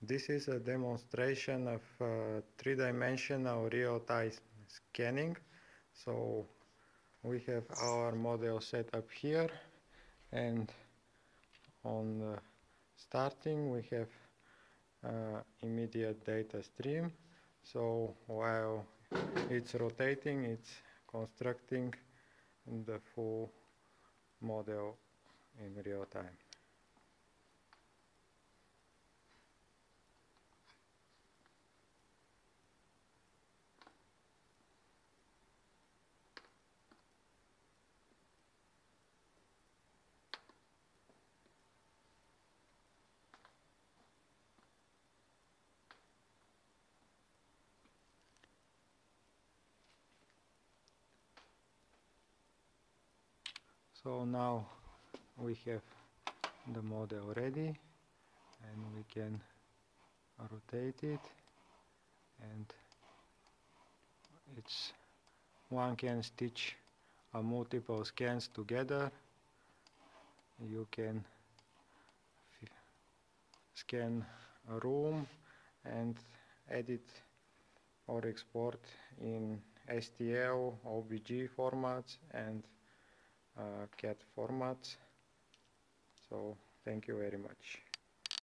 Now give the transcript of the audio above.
This is a demonstration of three-dimensional real-time scanning. So we have our model set up here, and on starting we have immediate data stream. So while it's rotating, it's constructing the full model in real time. So now we have the model ready, and we can rotate it, and one can stitch multiple scans together. You can scan a room and edit or export in STL, OBJ formats and CAD formats. So thank you very much.